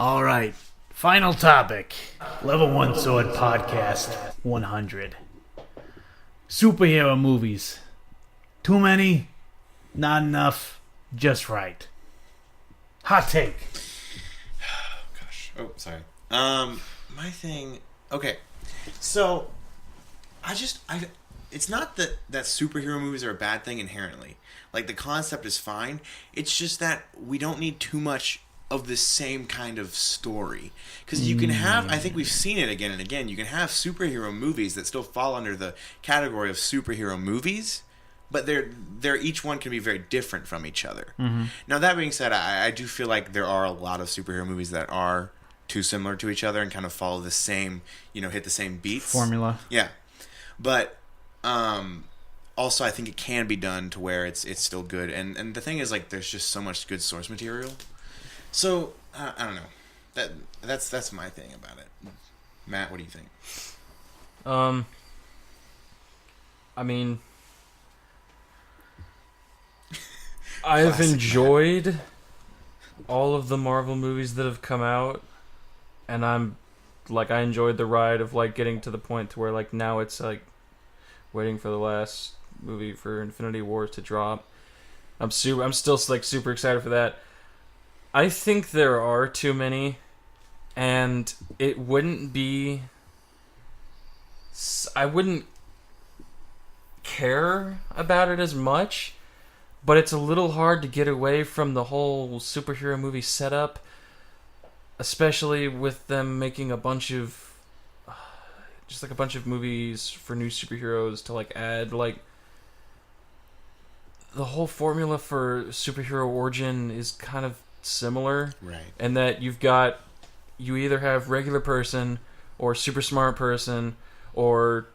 All right. Final topic. Level 1 Sword Podcast 100. Superhero movies. Too many? Not enough? Just right. Hot take. Gosh. Oh, sorry. My thing. Okay. So, it's not that superhero movies are a bad thing inherently. Like, the concept is fine. It's just that we don't need too much of the same kind of story. Because you can have, I think we've seen it again and again, you can have superhero movies that still fall under the category of superhero movies, but they're each one can be very different from each other. Mm-hmm. Now, that being said, I do feel like there are a lot of superhero movies that are too similar to each other and kind of follow the same, hit the same beats. Formula. Yeah. But, also, I think it can be done to where it's still good. And the thing is, like, there's just so much good source material. So, I don't know. That's my thing about it. Matt, what do you think? I mean, I've enjoyed all of the Marvel movies that have come out, and I enjoyed the ride of, like, getting to the point to where, like, now it's, like, waiting for the last movie for Infinity Wars to drop. I'm still, like, super excited for that. I think there are too many, and it wouldn't be... I wouldn't care about it as much, but it's a little hard to get away from the whole superhero movie setup, especially with them making a bunch of... just, like, a bunch of movies for new superheroes to, like, add, like... The whole formula for superhero origin is kind of similar, right? And that you either have regular person or super smart person or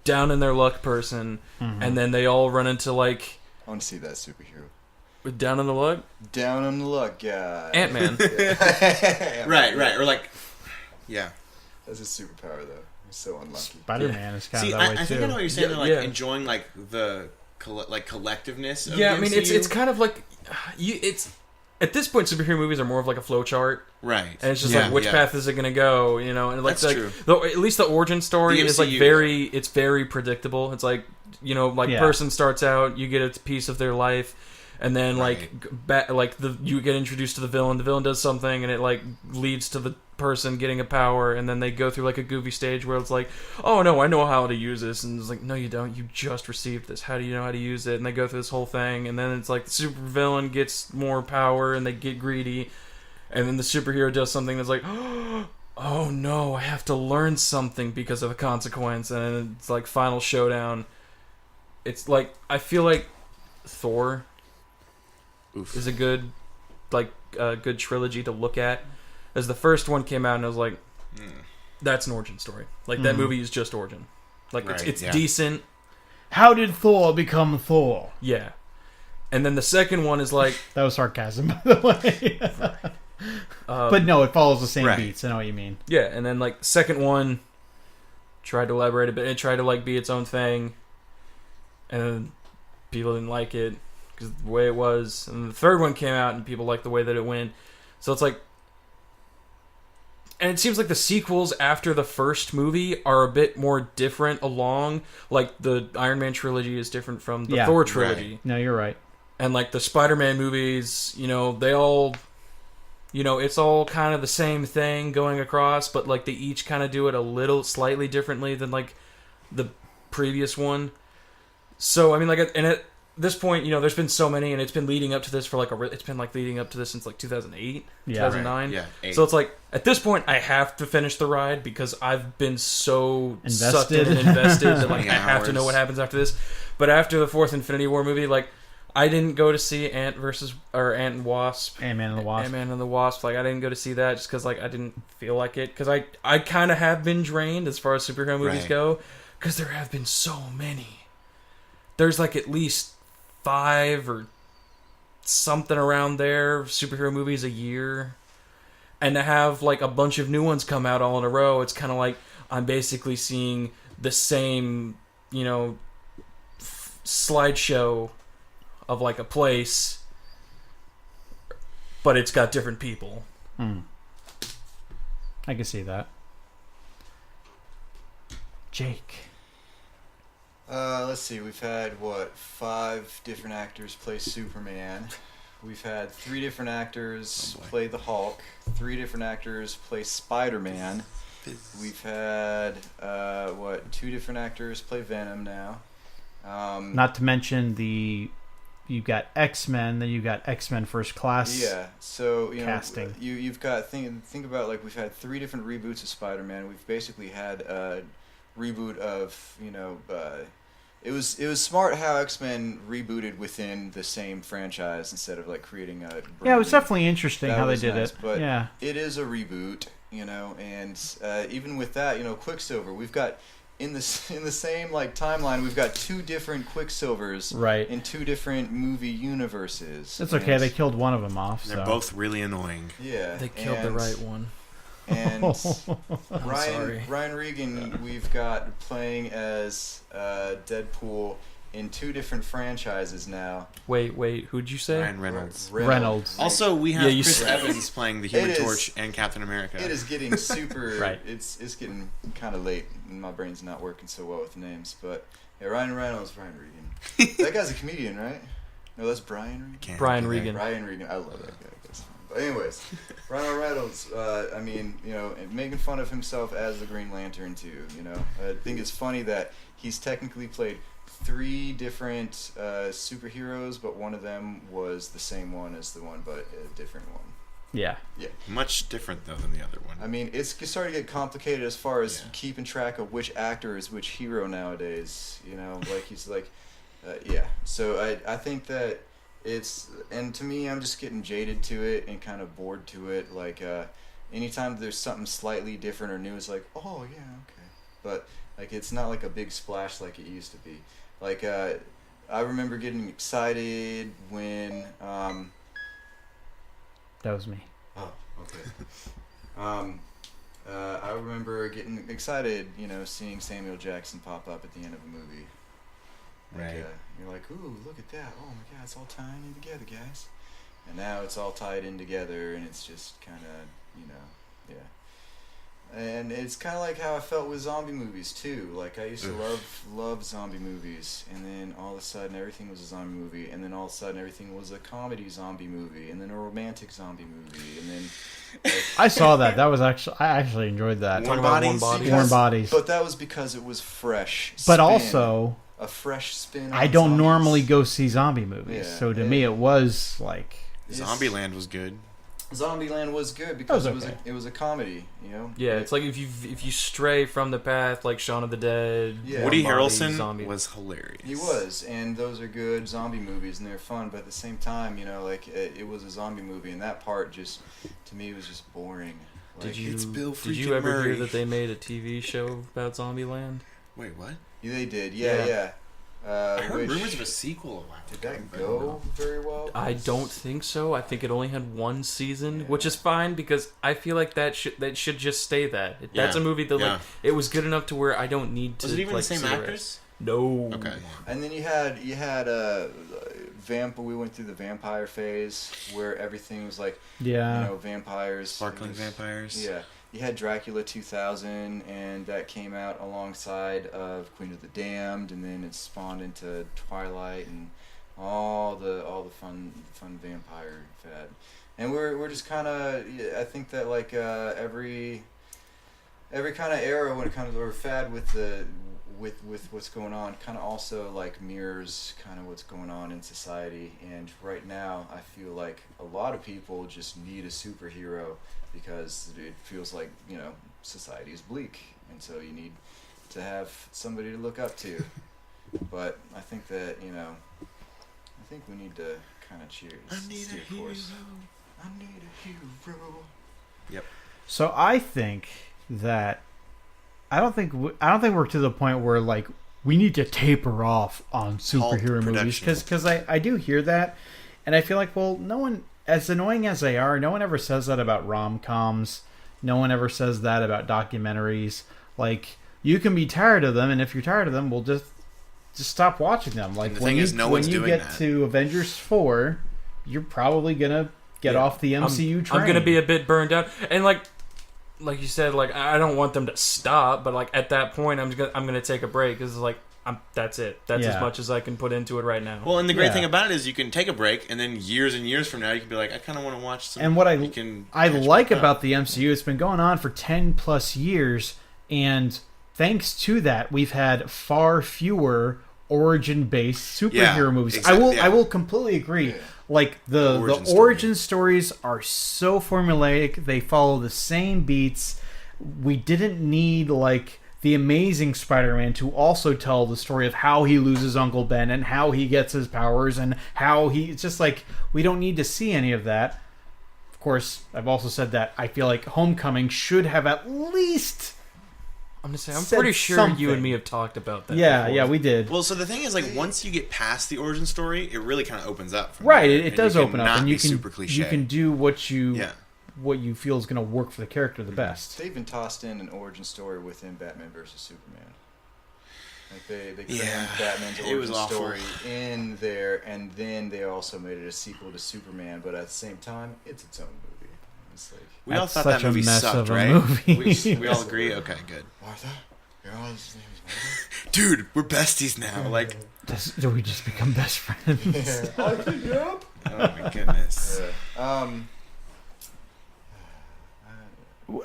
down in their luck person, and then they all run into, like, I want to see that superhero. With down in the luck? Down on the luck guy. Ant-Man. Right, or like, yeah. That's a superpower though. He's so unlucky. Spider-Man is kind See, of that way too. I think I know what you're saying. Yeah, Like, yeah. enjoying, like, the collectiveness of Yeah, the I mean, MCU. it's kind of like... it's at this point, superhero movies are more of like a flowchart. Right. And it's just like, which path is it going to go? And like, That's true. At least the origin story is like it's very predictable. It's like, person starts out, you get a piece of their life, and then you get introduced to the villain. The villain does something, and it like leads to the person getting a power, and then they go through like a goofy stage where it's like, oh no, I know how to use this, and it's like, no, you don't. You just received this. How do you know how to use it? And they go through this whole thing, and then it's like the super villain gets more power, and they get greedy, and then the superhero does something that's like, oh no, I have to learn something because of a consequence, and it's like final showdown. It's like, I feel like Thor is a good trilogy to look at. As the first one came out, and I was like, that's an origin story. Like, that movie is just origin. Like, it's decent. How did Thor become Thor? Yeah. And then the second one is like... That was sarcasm, by the way. But no, it follows the same beats. I know what you mean. Yeah, and then, like, second one tried to elaborate a bit. It tried to, like, be its own thing. And then people didn't like it because of the way it was. And the third one came out, and people liked the way that it went. So it's like... And it seems like the sequels after the first movie are a bit more different along. Like, the Iron Man trilogy is different from the Thor trilogy. Right. No, you're right. And, like, the Spider-Man movies, they all... it's all kind of the same thing going across, but, like, they each kind of do it a little slightly differently than, like, the previous one. So, I mean, like, and at this point, there's been so many, and it's been leading up to this for, like, it's been, like, leading up to this since, like, 2008, 2009. Right. Yeah, so it's, like, at this point, I have to finish the ride because I've been so sucked in and invested that, like, I have to know what happens after this. But after the fourth Infinity War movie, like, I didn't go to see Ant-Man and the Wasp. Ant-Man and the Wasp. Like, I didn't go to see that just because, like, I didn't feel like it. Because I kind of have been drained as far as superhero movies go. Because there have been so many. There's, like, at least 5 or something around there superhero movies a year. And to have, like, a bunch of new ones come out all in a row, it's kind of like I'm basically seeing the same, slideshow of, like, a place, but it's got different people. I can see that. Jake. Let's see. We've had 5 different actors play Superman. We've had 3 different actors play the Hulk. 3 different actors play Spider-Man. We've had 2 different actors play Venom now. Not to mention you've got X-Men, then you've got X-Men First Class. Yeah, so casting. You've got think about like we've had 3 different reboots of Spider-Man. We've basically had a reboot of it was smart how X-Men rebooted within the same franchise instead of like creating a. Yeah, it was definitely interesting how they did it. But yeah, it is a reboot, and even with that, Quicksilver, we've got. In the same like timeline, we've got 2 different Quicksilvers in 2 different movie universes. It's okay. They killed one of them off. They're both really annoying. Yeah, they killed the right one. And Ryan Regan, we've got playing as Deadpool in 2 different franchises now. Wait, who'd you say? Ryan Reynolds. Reynolds. Also, we have Chris Evans playing the Human Torch and Captain America. It is getting super. Right. It's getting kind of late, and my brain's not working so well with names. But yeah, Ryan Reynolds, Ryan Regan. That guy's a comedian, right? No, that's Brian Regan. Brian Regan. Brian Regan. I love that guy. But anyways, Ryan Reynolds. Making fun of himself as the Green Lantern too. I think it's funny that he's technically played 3 different superheroes, but one of them was the same one as the one, but a different one. Yeah. Yeah. Much different though than the other one. I mean, it's starting to get complicated as far as keeping track of which actor is which hero nowadays. Like he's like, yeah. So I think that and to me, I'm just getting jaded to it and kind of bored to it. Like anytime there's something slightly different or new, it's like, oh yeah, okay. But like it's not like a big splash like it used to be. Like I remember getting excited when that was me. Oh, okay. I remember getting excited, seeing Samuel Jackson pop up at the end of a movie. Like, right. You're like, ooh, look at that! Oh my God, it's all tying in together, guys. And now it's all tied in together, and it's just kind of, yeah. And it's kind of like how I felt with zombie movies too. Like I used to love zombie movies, and then all of a sudden everything was a zombie movie, and then all of a sudden everything was a comedy zombie movie, and then a romantic zombie movie, and then. Like, I saw that. That was I actually enjoyed that. Warm Bodies. But that was because it was fresh. But also a fresh spin. I don't normally go see zombie movies, so to me it was like Zombieland was good. Zombieland was good because it was a comedy, Yeah, it's like if you stray from the path, like Shaun of the Dead. Yeah. Woody Harrelson was hilarious. He was, and those are good zombie movies, and they're fun. But at the same time, it was a zombie movie, and that part just to me was just boring. Like, did you ever Murray. hear that they made a TV show about Zombieland? Wait, what? Yeah, they did. Yeah. I heard rumors of a sequel a while ago. Did that go very well? I don't think so. I think it only had 1 season, which is fine because I feel like that should just stay that. That's a movie that like it was good enough to where I don't need to. Was it even like, the same actress? No. Okay. And then you had we went through the vampire phase where everything was like vampires, sparkling vampires. Yeah. You had Dracula 2000, and that came out alongside of Queen of the Damned, and then it spawned into Twilight and all the fun vampire fad. And we're just kind of, I think that like every kind of era when it comes or fad with what's going on kind of also like mirrors kind of what's going on in society. And right now I feel like a lot of people just need a superhero because it feels like society is bleak, and so you need to have somebody to look up to. But I think that I think we need to kind of steer course. I need a hero. Yep. So I think that I don't think we're to the point where like we need to taper off on superhero movies because I do hear that, and I feel like no one, as annoying as they are, no one ever says that about rom-coms. No one ever says that about documentaries. Like you can be tired of them, and if you're tired of them, we'll just stop watching them. Like when you get to Avengers 4, you're probably gonna get off the MCU train. I'm gonna be a bit burned out, and like like you said, like I don't want them to stop, but like at that point, I'm gonna take a break because like that's it. That's as much as I can put into it right now. Well, and the great thing about it is you can take a break, and then years and years from now, you can be like, I kind of want to watch some. And what I like about the MCU, it's been going on for 10 plus years, and thanks to that, we've had far fewer origin-based superhero movies. Exactly, I will completely agree. Yeah. Like the origin stories are so formulaic; they follow the same beats. We didn't need like the Amazing Spider-Man to also tell the story of how he loses Uncle Ben and how he gets his powers and how it's just like we don't need to see any of that. Of course, I've also said that I feel like Homecoming should have at least. I'm pretty sure something. You and me have talked about that. Yeah, before. Yeah, we did. Well, so the thing is, like, once you get past the origin story, it really kind of opens up. Right, it does open up, and you can super cliche. You can do what you feel is going to work for the character the best. They even tossed in an origin story within Batman vs Superman. Like they crammed Batman's origin story in there, and then they also made it a sequel to Superman. But at the same time, it's its own movie. It's like. We all thought that movie sucked, right? We all agree? Okay, good. Martha? His name is Martha? Dude, we're besties now. Like, do we just become best friends? Yeah. I pick you up? Oh, my goodness. Yeah.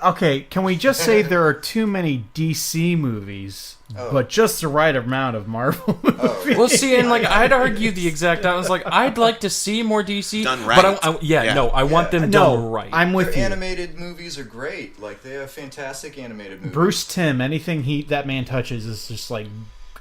Okay, can we just say there are too many DC movies, but just the right amount of Marvel movies? Well, see, and like I'd argue the exact. I was like, I'd like to see more DC done right. But I want them done right. I'm with Their you. Animated movies are great. Like they have fantastic animated movies. Bruce Timm, anything that man touches is just like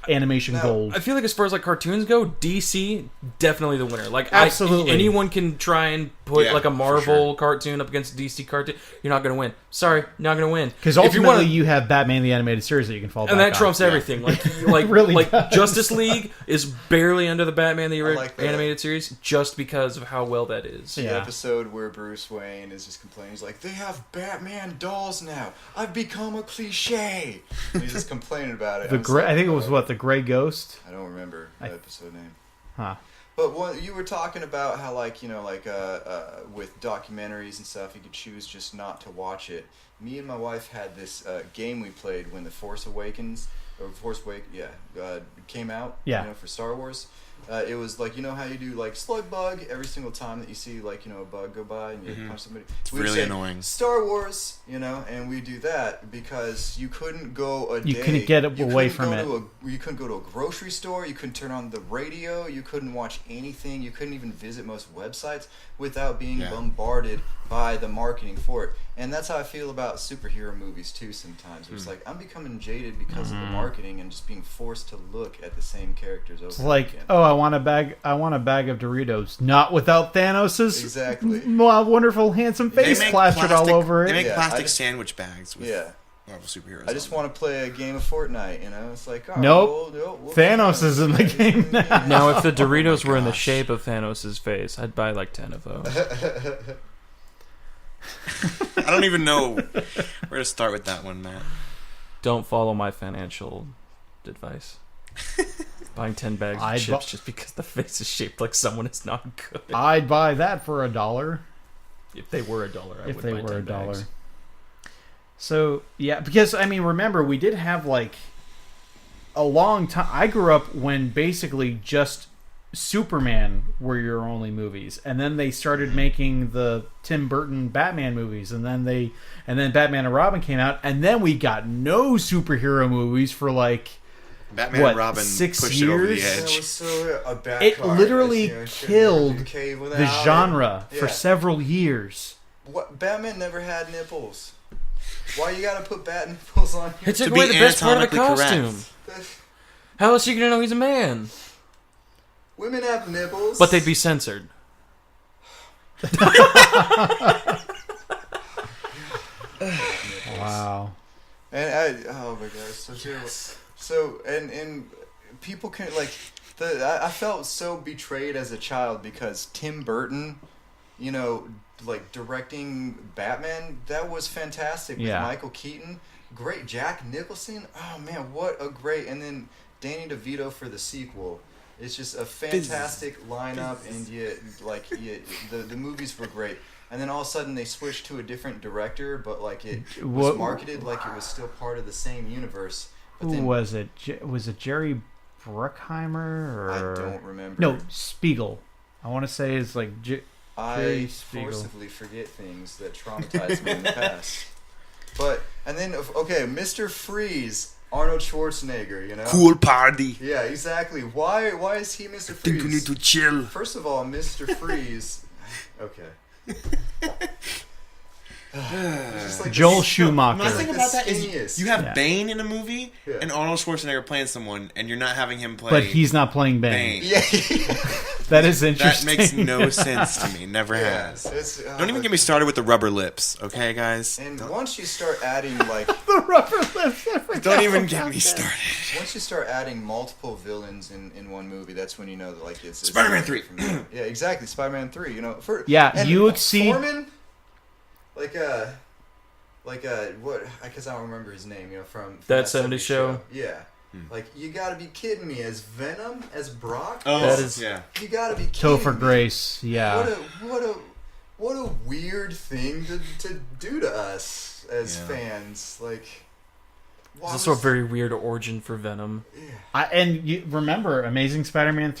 animation gold. I feel like as far as like cartoons go, DC definitely the winner. Like absolutely, anyone can try and put like a Marvel cartoon up against a DC cartoon. You're not going to win. Sorry, not going to win. Because ultimately, you have Batman the Animated Series that you can fall back on. And that trumps everything. Like really like Justice League is barely under the Batman the Animated Series just because of how well that is. The episode where Bruce Wayne is just complaining, he's like, they have Batman dolls now. I've become a cliche. And he's just complaining about it. I think it was the Gray Ghost? I don't remember the episode name. Huh. But you were talking about how, like, you know, like with documentaries and stuff, you could choose just not to watch it. Me and my wife had this game we played when The Force Awakens, came out. Yeah. You know, for Star Wars. It was like, you know how you do like slug bug every single time that you see like, you know, a bug go by and you punch somebody. It's really annoying. Star Wars, you know, and we do that because you couldn't go a day. You couldn't get away from it. You couldn't go to a grocery store. You couldn't turn on the radio. You couldn't watch anything. You couldn't even visit most websites without being bombarded by the marketing for it. And that's how I feel about superhero movies too sometimes. It's like I'm becoming jaded because of the marketing and just being forced to look at the same characters over and like, again. oh, I want a bag of Doritos. Not without Thanos's wonderful, handsome face plastered all over it. They make plastic sandwich bags with Marvel superheroes. I just want to play a game of Fortnite, you know? It's like, nope. Thanos is in the game now. Now, if the Doritos were in the shape of Thanos' face, I'd buy like 10 of those. I don't even know where to start with that one, Matt. Don't follow my financial advice. Buying 10 bags of chips just because the face is shaped like someone is not good. I'd buy that for $1. If they were $1, I would buy 10 bags. So, yeah, because, I mean, remember, we did have, like, a long time. I grew up when basically just Superman were your only movies. And then they started making the Tim Burton Batman movies. And then Batman and Robin came out. And then we got no superhero movies for, like, Batman and Robin 6 pushed years? it over the edge. It literally killed the genre for several years. What? Batman never had nipples. Why you gotta put bat nipples on here? It took away the best part of the costume. How else are you gonna know he's a man? Women have nipples. But they'd be censored. Wow. And oh my gosh, so terrible. Yes. So and people can I felt so betrayed as a child because Tim Burton, you know, like directing Batman, that was fantastic with Michael Keaton. Great. Jack Nicholson, oh man, what a great, and then Danny DeVito for the sequel. It's just a fantastic lineup, and the movies were great. and then all of a sudden they switched to a different director, but like it was marketed like it was still part of the same universe. But who was it? Was it Jerry Bruckheimer? Or... I don't remember. No, Spiegel. I want to say it's like I forcibly forget things that traumatized me in the past. But, and then, okay, Mr. Freeze, Arnold Schwarzenegger, you know? Cool party. Yeah, exactly. Why is he Mr. Freeze? Think you need to chill. First of all, Mr. Freeze... Okay. Like Joel Schumacher. The thing about that is you have Yeah. Bane in a movie and Arnold Schwarzenegger playing someone, and you're not having him play. But he's not playing Bane. Yeah. That is interesting. That makes no sense to me. Never has. Don't even get me started with the rubber lips, okay, guys? And once you start adding, like... The rubber lips. Don't even get me started. Once you start adding multiple villains in one movie, that's when you know that, like, it's... Spider-Man 3. Yeah, exactly. Spider-Man 3, you know. You exceed... Foreman, what? Because I don't remember his name, you know, from That 70s Show. Yeah. Like, you gotta be kidding me. As Venom, as Brock? Oh, that is, yeah. You gotta be kidding Topher me. Grace, yeah. What a weird thing to do to us as fans. Like, it's also a very weird origin for Venom. And you remember, Amazing Spider-Man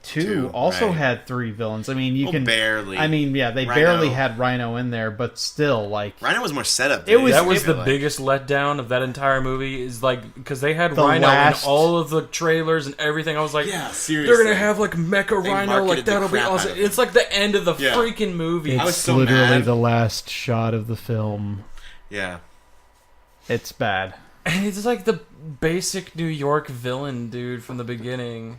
2 also had 3 villains. I mean, barely. I mean, yeah, they barely had Rhino in there, but still, like... Rhino was more setup. That was the biggest letdown of that entire movie, is like, because they had Rhino in all of the trailers and everything. I was like, yeah, seriously. They're going to have, like, Mecha Rhino, like, that'll be awesome. It's like the end of the freaking movie. It's I was so literally mad. the last shot of the film. Yeah. It's bad. And it's like the basic New York villain dude from the beginning.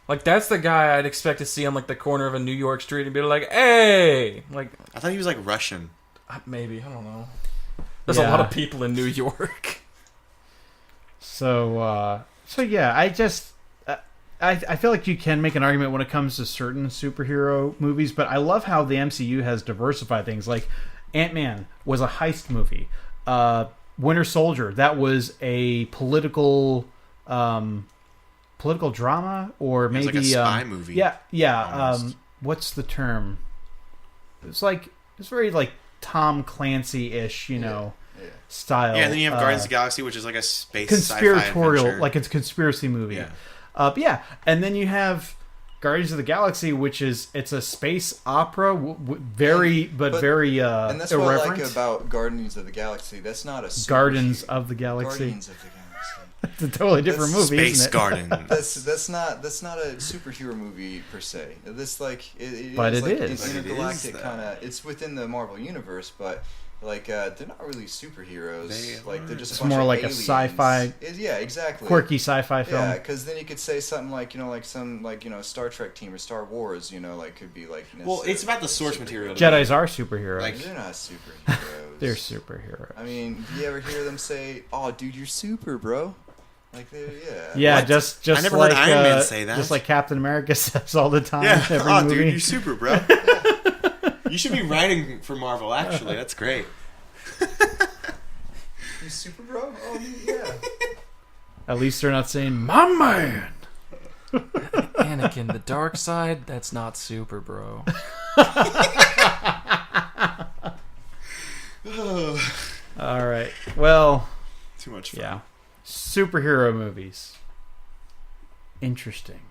Like, that's the guy I'd expect to see on, like, the corner of a New York street and be like, hey! Like, I thought he was, like, Russian. Maybe. I don't know. There's a lot of people in New York. So yeah, I just... I feel like you can make an argument when it comes to certain superhero movies, but I love how the MCU has diversified things. Like, Ant-Man was a heist movie. Winter Soldier, that was a political drama, or maybe like a spy movie. Yeah. What's the term? It's very like Tom Clancy-ish, you know, style. Yeah, and then you have Guardians of the Galaxy, which is like a space conspiratorial, sci-fi like it's a conspiracy movie. Yeah. And then you have Guardians of the Galaxy, which it's a space opera, very and that's irreverent. what I like about Guardians of the Galaxy. That's not a Gardens of the Galaxy. Guardians of the Galaxy. It's a totally different movie, Space isn't it? Garden. That's not a superhero movie per se. This But is it like is. an intergalactic kind of. It's within the Marvel universe, but like they're not really superheroes. They're just. It's more like aliens. a sci-fi. Yeah, exactly. Quirky sci-fi film. Yeah, because then you could say something like Star Trek team or Star Wars. Could be like. Well, it's about the source material. Jedis are superheroes. Like, they're not superheroes. They're superheroes. I mean, do you ever hear them say, "Oh, dude, you're super, bro"? Like, yeah, What? just I never like heard Iron Man say that. just like Captain America says all the time. Yeah. In every movie. Dude, you're super, bro. You should be writing for Marvel. Actually, that's great. You super, bro? Oh, yeah. At least they're not saying "my man." Anakin, the dark side, that's not super, bro. All right. Well, Too much fun. yeah. Superhero movies. Interesting.